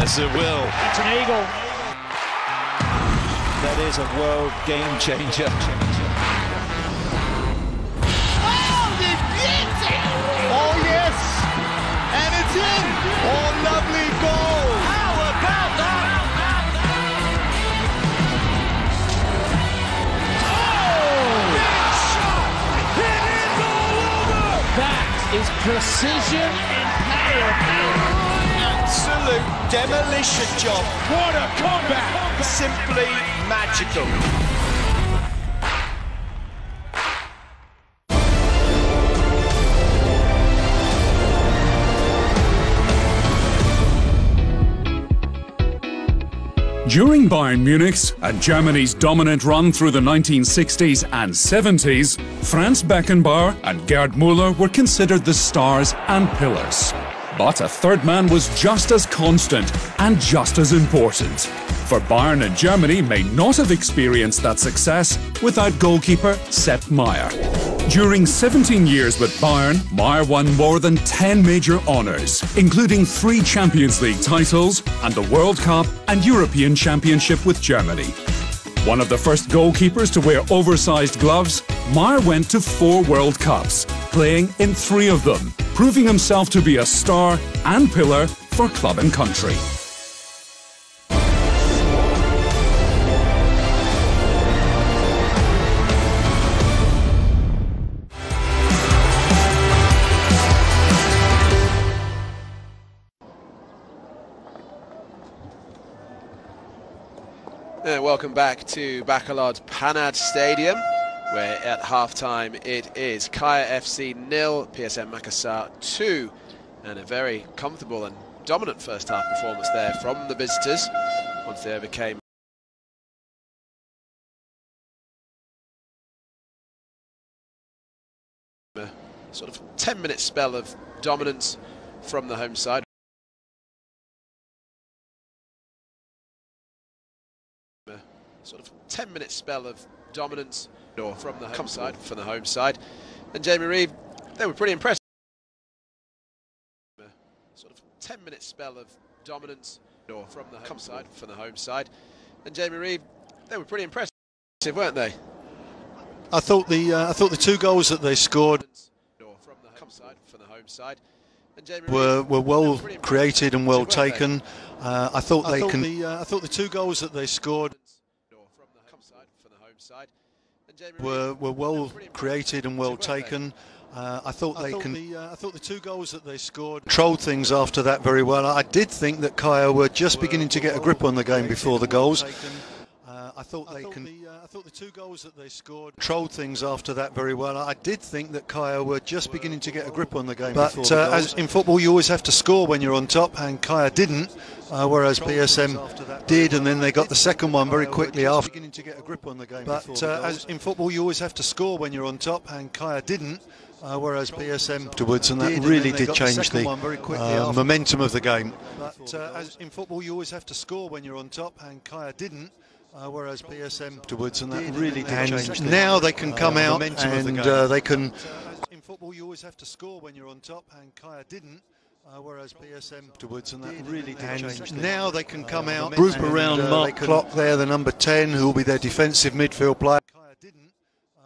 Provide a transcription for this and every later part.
has the will. It's an eagle. That is a world game changer. Oh, the beauty! Oh, yes! And it's in! Oh, lovely goal! How about that? Oh! Big shot! It is all over! That is precision in power. Absolute demolition job. What a comeback! Simply magical. During Bayern Munich's and Germany's dominant run through the 1960s and 70s, Franz Beckenbauer and Gerd Müller were considered the stars and pillars. But a third man was just as constant and just as important. For Bayern and Germany may not have experienced that success without goalkeeper Sepp Maier. During 17 years with Bayern, Maier won more than 10 major honours, including 3 Champions League titles and the World Cup and European Championship with Germany. One of the first goalkeepers to wear oversized gloves, Maier went to 4 World Cups, playing in 3 of them, proving himself to be a star and pillar for club and country. And welcome back to Bacolod's Panad Stadium, where at half-time it is Kaya FC 0, PSM Makassar 2, and a very comfortable and dominant first-half performance there from the visitors once they overcame a sort of 10-minute spell of dominance from the home side. Sort of 10-minute spell of dominance from the home side, and Jamie Reeve, they were pretty impressive. Sort of 10-minute spell of dominance from the home side, and Jamie Reeve, they were pretty impressive, weren't they? I thought the 2 goals that they scored from the home side, and Jamie were well created and well taken. I thought the 2 goals that they scored were well created and well taken. I thought the 2 goals that they scored controlled things after that very well. I did think that Kaya were just beginning to get a grip on the game before the goals. I thought the 2 goals that they scored controlled things after that very well. I did think that Kaya were just beginning to get a grip on the game. But as in football, you always have to score when you're on top, and Kaya didn't, whereas PSM did, and then they got the second one very quickly after. But as in football, you always have to score when you're on top, and Kaya didn't, whereas PSM afterwards, and that really did change the momentum of the game. But as in football, you always have to score when you're on top, and Kaya didn't. Whereas PSM afterwards, and that really did change. Now they can come out and they can. In football, you always have to score when you're on top, and Kaya didn't. Whereas PSM afterwards, and that really did change. Now they can come out, group around Mark Klopp there, the number 10, who will be their defensive midfield player. Kaya didn't.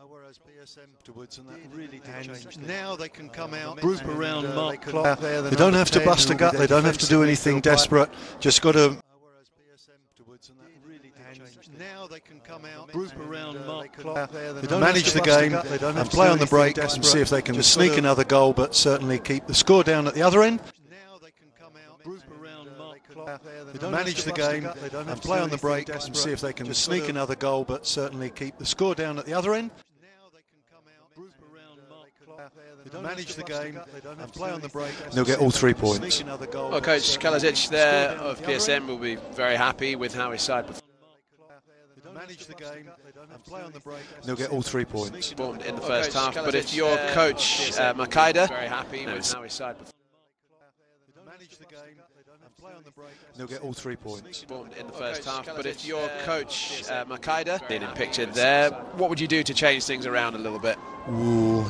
Whereas PSM afterwards, and that really did change. Now they can come out, group around Mark Klopp there. They don't have to bust a gut. They don't have to do anything desperate. Just got to. Now they can come out, group around Mark Klopp, manage the game and play on the break and see if they can sneak another goal, but certainly keep the score down at the other end. Now they can come out, group around Mark Klopp, manage the game and play on the break and see if they can sneak another goal, but certainly keep the score down at the other end. Now they can come out, group around Mark Klopp, manage the game and play on the break. They'll get all 3 points. Well, Coach Kalajic there of PSM will be very happy with how his side performed. Manage the game and play on the break. They'll get all 3 points. In the first half, but if you're Coach Makaida, very happy with how his side performed. Manage the game and play on the break. They'll get all 3 points. In the first half, but if you're Coach Makaida, in pictured there, what would you do to change things around a little bit? Ooh.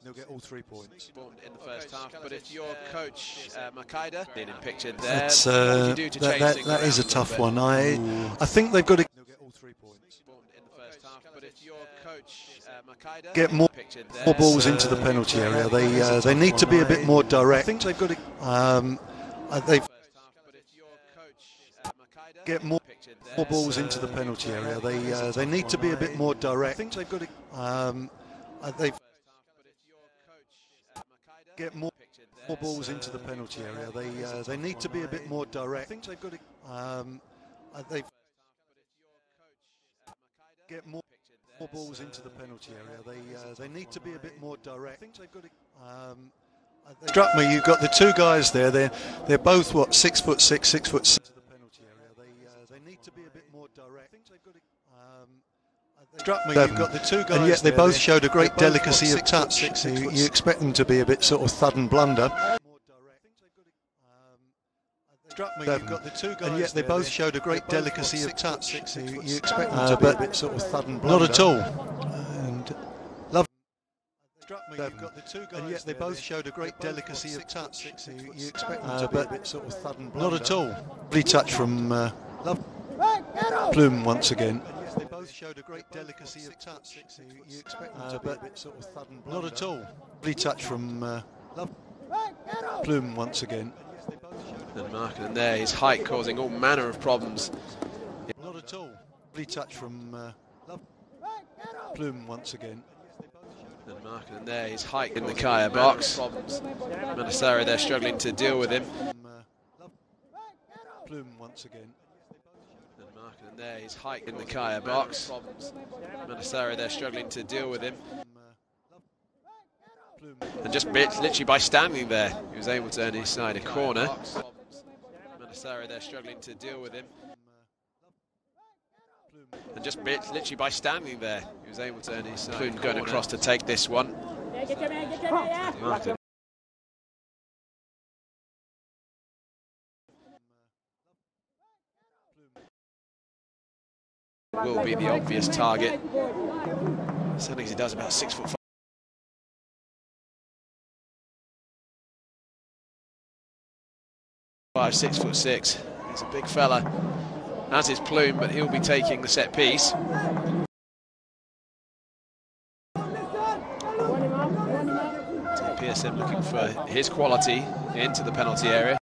They'll get all 3 points. In the first half, but if your coach Makeda being pictured there, That's, what would you do to change things that is a around tough bit? one. I think they've got to They'll get all 3 points in the first half, but if your coach Makeda get more balls into the penalty area. They need to be a bit more direct. I think they've got to. They've get more balls into the penalty area. They need to be a bit more direct. I think they've got to. They've get more balls into the penalty area. They need to be a bit more direct. I think they've got to. They've get more balls into the penalty area. They need to be a bit more direct. I think they've got to. Struck me. You've got the 2 guys there. They're both what 6'6", 6'6". The penalty area. They need to be a bit more direct. I think they've got to. Struck me. You've got the 2 guys, and yet they both showed a great delicacy of touch. You expect them to be a bit sort of thud and blunder. Struck me. You've got the 2 guys, and yet they both showed a great delicacy of touch. You expect them to be a bit sort of thud and blunder. Not at all. And love. Struck me. You've got the 2 guys, and yet they both showed a great delicacy of touch. You expect them to be a bit sort of thud and blunder. Not at all. Lovely touch from Plume once again. They both showed a great delicacy of touch. You expect them to be a bit sort of thud and blunder. Not at all. Lovely touch from Plume once again. And Markkanen there, his height causing all manner of problems. Not at all. Lovely touch from Plume once again. And Markkanen there, his height in the Kaya box. Manasseh there struggling to deal with him. Plume once again. And Markkanen there, his height in the Kaya box. Manasseh there struggling to deal with him. And just literally by standing there, he was able to earn his side a corner. Manasseh there struggling to deal with him. And just literally by standing there, he was able to earn his side. Plume going across to take this one. Markkanen. Will be the obvious target. Something he does about 6'5". 6'6". He's a big fella, as is Plume, but he'll be taking the set piece. So PSM looking for his quality into the penalty area.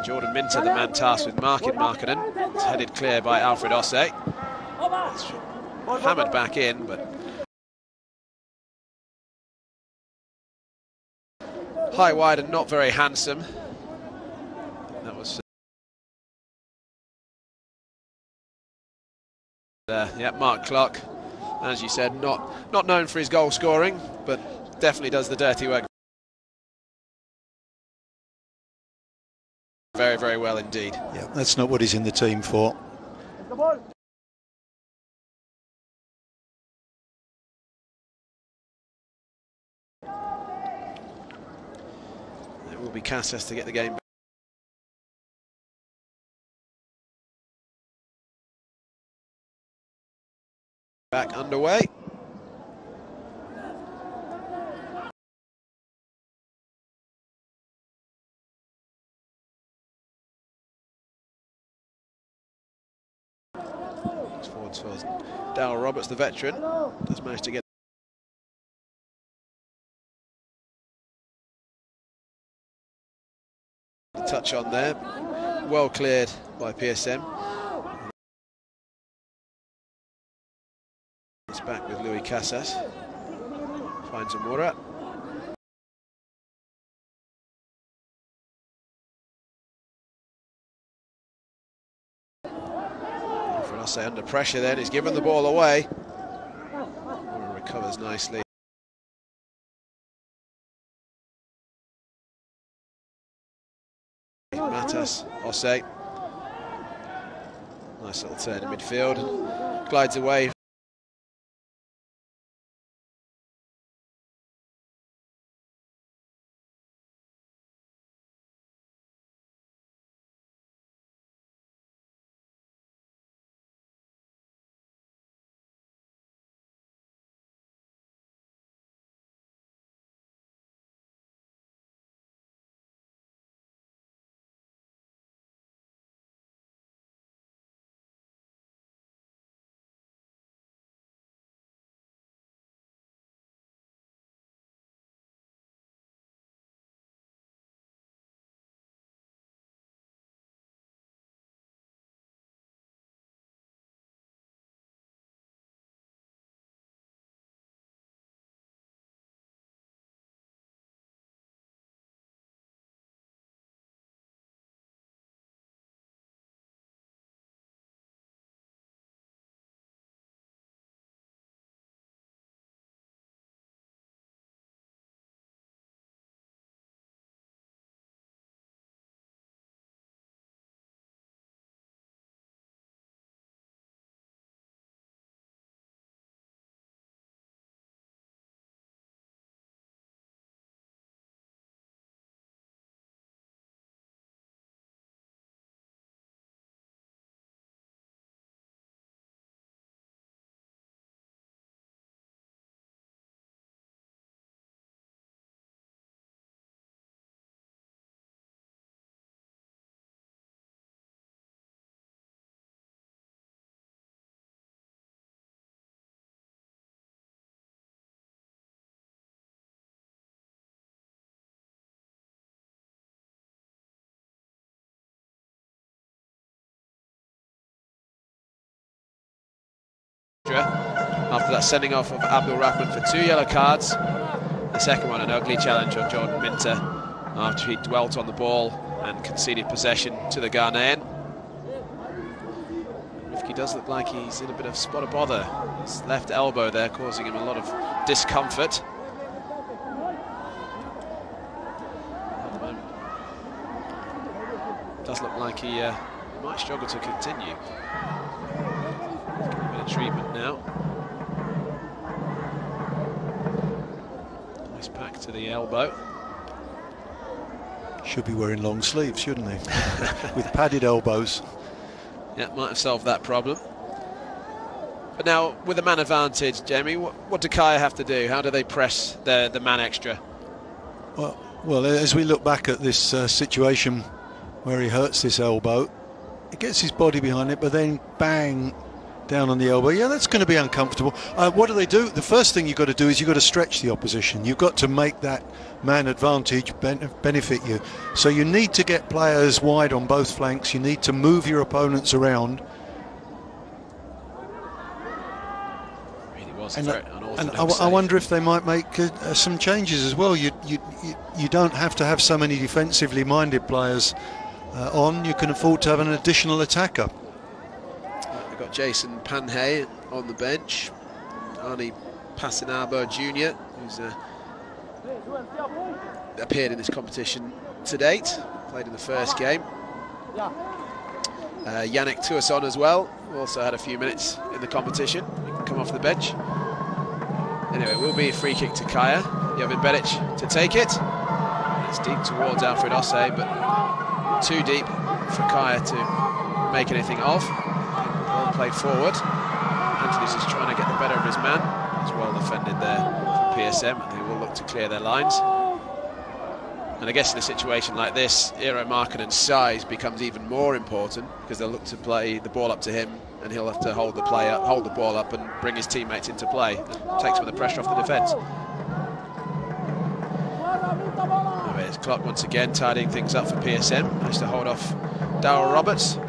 Jordan Minter, the man tasked with marking Markkanen. It's headed clear by Alfred Osei. It's hammered back in, but high, wide, and not very handsome. That was yeah, Mark Clark, as you said, not known for his goal scoring, but definitely does the dirty work very, very well indeed. Yeah, that's not what he's in the team for. It will be Casas to get the game back underway. Forward towards Darryl Roberts, the veteran, does manage to get the touch on there. Well cleared by PSM. It's back with Louis Casas. Finds Zamora. Say under pressure then, he's given the ball away. Recovers nicely. Matas, Osei. Nice little turn in midfield. Glides away. after that sending off of Abdul Rahman for 2 yellow cards. The second one, an ugly challenge on Jordan Minter after he dwelt on the ball and conceded possession to the Ghanaian. Rifki does look like he's in a bit of spot of bother. His left elbow there causing him a lot of discomfort. At the moment, it does look like he might struggle to continue. A bit of treatment now. Nice pack to the elbow. Should be wearing long sleeves, shouldn't he? With padded elbows. Yeah, might have solved that problem. But now, with the man advantage, Jamie, what do Kaya have to do? How do they press the man extra? Well, as we look back at this situation where he hurts this elbow, he gets his body behind it, but then bang, down on the elbow. Yeah, that's going to be uncomfortable. What do they do? The first thing you've got to do is you've got to stretch the opposition. You've got to make that man advantage benefit you. So you need to get players wide on both flanks. You need to move your opponents around. Really was And unorthodox I wonder if they might make some changes as well. You don't have to have so many defensively minded players on. You can afford to have an additional attacker. We've got Jason Panhay on the bench, Arnie Pasinabo Jr., who's appeared in this competition to date, played in the first game. Yannick Tuasson as well, who also had a few minutes in the competition. He can come off the bench. Anyway, it will be a free kick to Kaya. Jovan Beric to take it. It's deep towards Alfred Osei, but too deep for Kaya to make anything of. Ball played forward. Anthony's just trying to get the better of his man. It's well defended there for PSM, and they will look to clear their lines. And I guess in a situation like this, Eero Markkanen's size becomes even more important, because they'll look to play the ball up to him, and he'll have to hold the ball up and bring his teammates into play, and take some of the pressure off the defence. There's Clark once again tidying things up for PSM. Managed to hold off Darryl Roberts,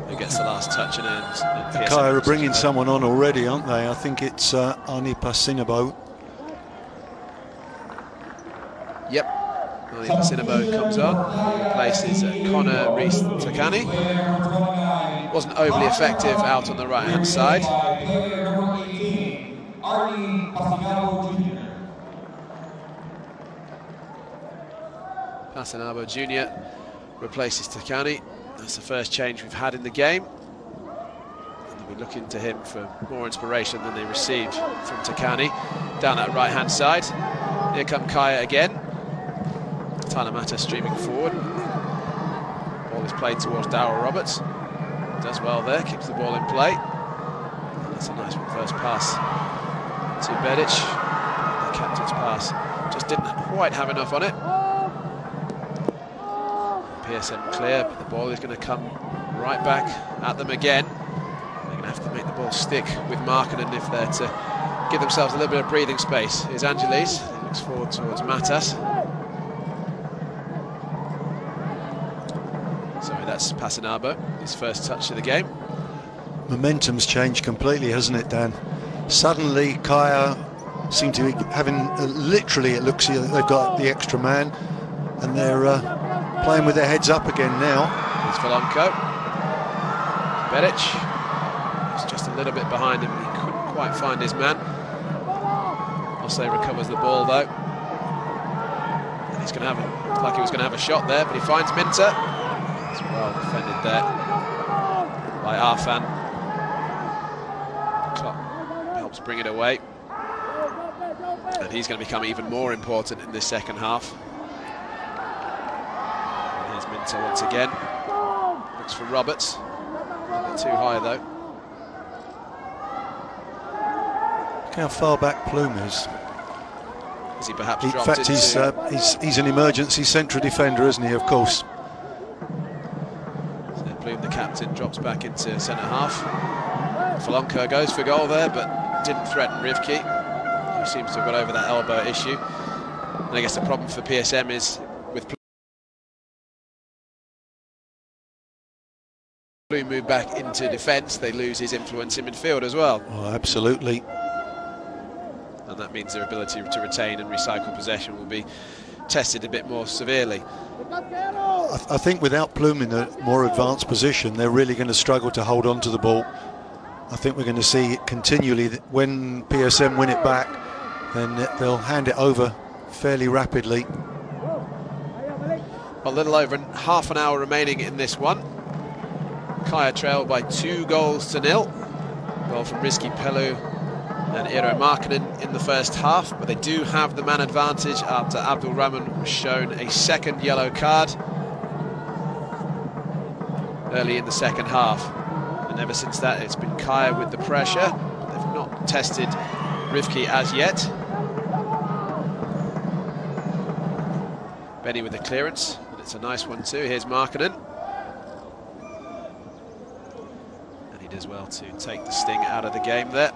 who gets the last touch, and then Kaya are bringing someone on already, aren't they? I think it's Arnie Pasinabo. Yep, Arnie Pasinabo comes on, replaces Connor Rees-Takani. Wasn't overly effective out on the right-hand side. Pasinabo Jr. replaces Takani. That's the first change we've had in the game. And we're looking to him for more inspiration than they received from Takani down that right-hand side. Here come Kaya again. Tyler Mata streaming forward. Ball is played towards Darryl Roberts. Does well there, keeps the ball in play. That's a nice reverse pass to Beric. The captain's pass just didn't quite have enough on it. PSM clear, but the ball is going to come right back at them again. They're going to have to make the ball stick with Markkanen if they're to give themselves a little bit of breathing space. Here's Angelis, he looks forward towards Matas. Sorry, that's Pasinabo, his first touch of the game. Momentum's changed completely, hasn't it, Dan? Suddenly Kaya seem to be having, literally it looks like they've got the extra man, and they're playing with their heads up again now. Here's Volonko. Beric. He's just a little bit behind him. He couldn't quite find his man. Osei recovers the ball though. And he's going to have it. Looked like he was going to have a shot there, but he finds Minter. It's well defended there by Arfan. Klopp helps bring it away. And he's going to become even more important in this second half. Minter once again, looks for Roberts, a bit too high though. Look how far back Plume is. Has he perhaps In fact, he's an emergency central defender, isn't he, of course. So Plume, the captain, drops back into centre half. Volonko goes for goal there, but didn't threaten Rivki, who seems to have got over that elbow issue. And I guess the problem for PSM is with Blue move back into defence, they lose his influence in midfield as well. Oh, absolutely. And that means their ability to retain and recycle possession will be tested a bit more severely. I think without Plume in a more advanced position, they're really going to struggle to hold on to the ball. I think we're going to see it continually. When PSM win it back, then they'll hand it over fairly rapidly. A little over half an hour remaining in this one. Kaya trailed by 2-0. Goal from Rizky Pelu and Eero Markkanen in the first half, but they do have the man advantage after Abdul Rahman was shown a second yellow card early in the second half. And ever since that, it's been Kaya with the pressure. They've not tested Rivki as yet. Benny with the clearance, and it's a nice one too. Here's Markkanen. And he does well to take the sting out of the game there.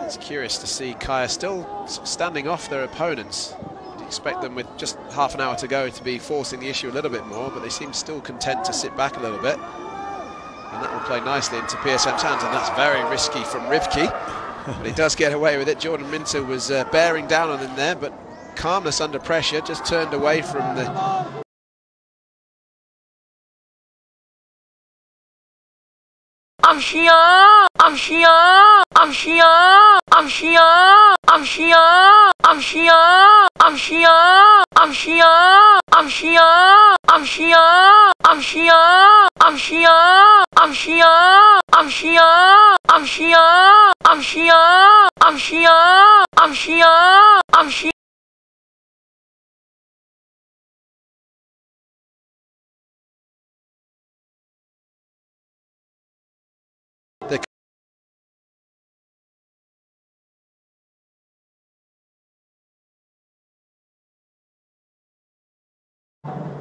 It's curious to see Kaya still sort of standing off their opponents. You'd expect them with just half an hour to go to be forcing the issue a little bit more, but they seem still content to sit back a little bit. And that will play nicely into PSM's hands, and that's very risky from Rivki. But he does get away with it. Jordan Minter was bearing down on him there, but calmness under pressure, just turned away from the...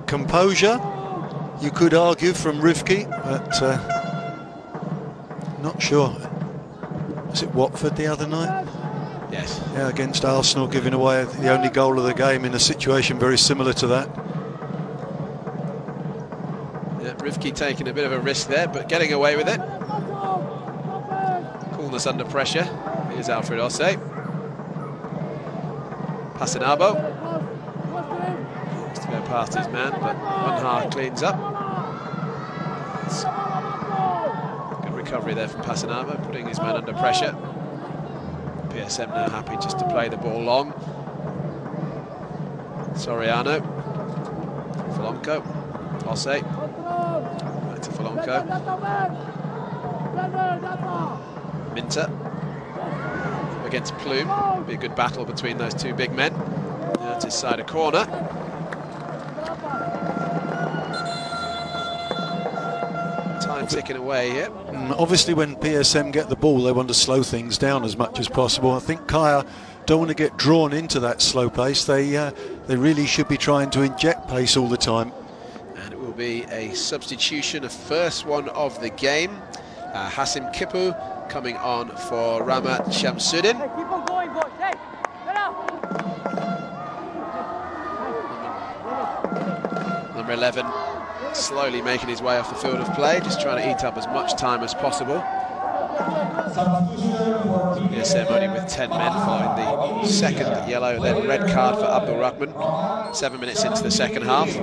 Composure, you could argue, from Rivki, but not sure. Was it Watford the other night? Yes. Yeah, against Arsenal, giving away the only goal of the game in a situation very similar to that. Yeah, Rivki taking a bit of a risk there, but getting away with it. Coolness under pressure. Here's Alfred Osse. Passanabo. To go past his man, but Munhar cleans up. Good recovery there from Passanabo, putting his man under pressure. PSM now happy just to play the ball long. Soriano, Folonco, Osse, back to Folonco. Minter against Plume. Be a good battle between those two big men. That's his side of corner. Time ticking away here. Obviously, when PSM get the ball, they want to slow things down as much as possible. I think Kaya don't want to get drawn into that slow pace. They really should be trying to inject pace all the time. And it will be a substitution, a first one of the game. Hasim Kipu coming on for Ramat Shamsuddin. Keep on going, boys. Hey, get up. Number 11 slowly making his way off the field of play, just trying to eat up as much time as possible. PSM only with 10 men following the second yellow, then red card for Abdul Rahman. 7 minutes into the second half. The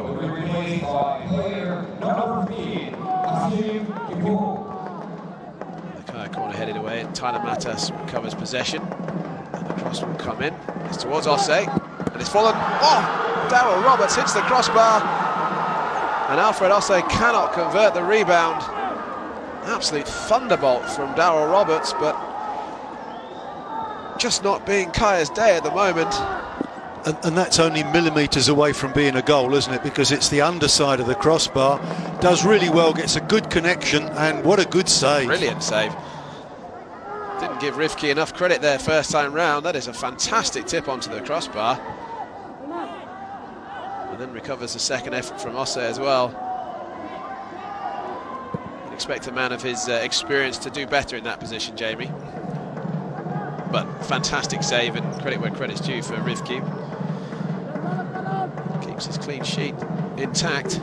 Kaya corner headed away, and Tyler Matas recovers possession. And the cross will come in. It's towards Osse, and it's fallen. Oh! Darryl Roberts hits the crossbar. And Alfred Osse cannot convert the rebound. Absolute thunderbolt from Darryl Roberts, but just not being Kaya's day at the moment. And that's only millimetres away from being a goal, isn't it? Because it's the underside of the crossbar. Does really well, gets a good connection, and what a good save. Brilliant save. Didn't give Rivki enough credit there first time round. That is a fantastic tip onto the crossbar. And then recovers the second effort from Osse as well. You'd expect a man of his experience to do better in that position, Jamie. But fantastic save, and credit where credit's due for Rivki. Keeps his clean sheet intact.